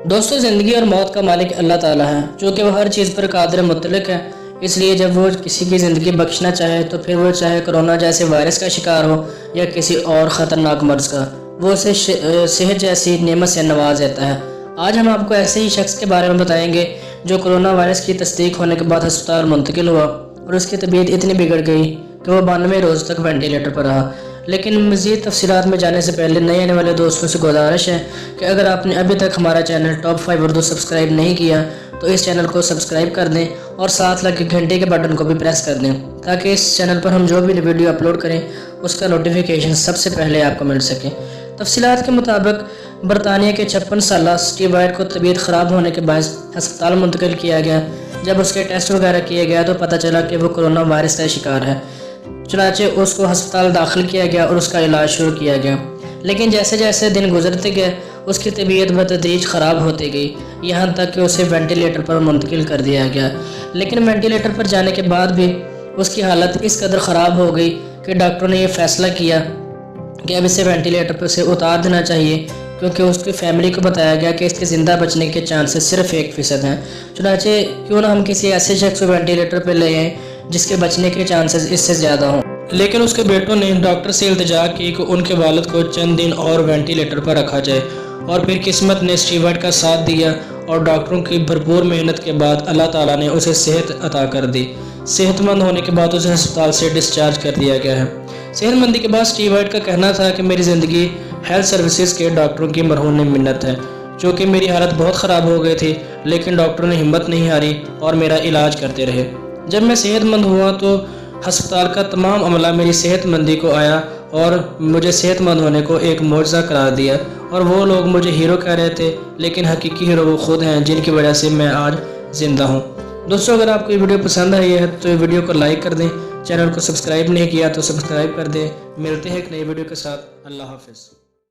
دوستو، زندگی اور موت کا مالک اللہ تعالیٰ ہے، چونکہ وہ ہر چیز پر قادر مطلق ہے۔ اس لیے جب وہ کسی کی زندگی بخشنا چاہے تو پھر وہ چاہے کرونا جیسے وائرس کا شکار ہو یا کسی اور خطرناک مرض کا، وہ اسے صحت جیسی نعمت سے نواز دیتا ہے۔ آج ہم آپ کو ایسے ہی شخص کے بارے میں بتائیں گے جو کرونا وائرس کی تصدیق ہونے کے بعد ہسپتال منتقل ہوا اور اس کی طبیعت اتنی بگڑ گئی کہ وہ 92 روز تک وینٹیلیٹر پر رہا۔ لیکن مزید تفصیلات میں جانے سے پہلے نئے آنے والے دوستوں سے گزارش ہے کہ اگر آپ نے ابھی تک ہمارا چینل ٹاپ 5 اردو سبسکرائب نہیں کیا تو اس چینل کو سبسکرائب کر دیں اور ساتھ لگے گھنٹے کے بٹن کو بھی پریس کر دیں تاکہ اس چینل پر ہم جو بھی ویڈیو اپلوڈ کریں اس کا نوٹیفیکیشن سب سے پہلے آپ کو مل سکے۔ تفصیلات کے مطابق برطانیہ کے 56 سالہ سٹیو وائٹ کو طبیعت خراب ہونے کے باعث ہسپتال منتقل کیا گیا۔ جب اس کے ٹیسٹ وغیرہ کیے گیا تو پتہ چلا کہ وہ کرونا وائرس کا شکار ہے۔ چنانچہ اس کو ہسپتال داخل کیا گیا اور اس کا علاج شروع کیا گیا، لیکن جیسے جیسے دن گزرتے گئے اس کی طبیعت بتدریج خراب ہوتی گئی، یہاں تک کہ اسے وینٹیلیٹر پر منتقل کر دیا گیا۔ لیکن وینٹیلیٹر پر جانے کے بعد بھی اس کی حالت اس قدر خراب ہو گئی کہ ڈاکٹروں نے یہ فیصلہ کیا کہ اب اسے وینٹیلیٹر پر سے اتار دینا چاہیے، کیونکہ اس کی فیملی کو بتایا گیا کہ اس کے زندہ بچنے کے چانسز صرف 1% ہیں۔ چنانچہ کیوں نہ ہم کسی ایسے شخص کو وینٹیلیٹر پر لے آئیں جس کے بچنے کے چانسز اس سے زیادہ ہوں۔ لیکن اس کے بیٹوں نے ڈاکٹر سے التجا کی کہ ان کے والد کو چند دن اور وینٹیلیٹر پر رکھا جائے، اور پھر قسمت نے سٹیو وائٹ کا ساتھ دیا اور ڈاکٹروں کی بھرپور محنت کے بعد اللہ تعالیٰ نے اسے صحت عطا کر دی۔ صحت مند ہونے کے بعد اسے ہسپتال سے ڈسچارج کر دیا گیا ہے۔ صحت مندی کے بعد سٹیو وائٹ کا کہنا تھا کہ میری زندگی ہیلتھ سروسز کے ڈاکٹروں کی مرہون منت ہے، چونکہ میری حالت بہت خراب ہو گئی تھی، لیکن ڈاکٹروں نے ہمت نہیں ہاری اور میرا علاج کرتے رہے۔ جب میں صحت مند ہوا تو ہسپتال کا تمام عملہ میری صحت مندی کو آیا اور مجھے صحت مند ہونے کو ایک معجزہ قرار دیا، اور وہ لوگ مجھے ہیرو کہہ رہے تھے، لیکن حقیقی ہیرو وہ خود ہیں جن کی وجہ سے میں آج زندہ ہوں۔ دوستو، اگر آپ کو یہ ویڈیو پسند آئی ہے تو یہ ویڈیو کو لائک کر دیں، چینل کو سبسکرائب نہیں کیا تو سبسکرائب کر دیں۔ ملتے ہیں ایک نئی ویڈیو کے ساتھ۔ اللہ حافظ۔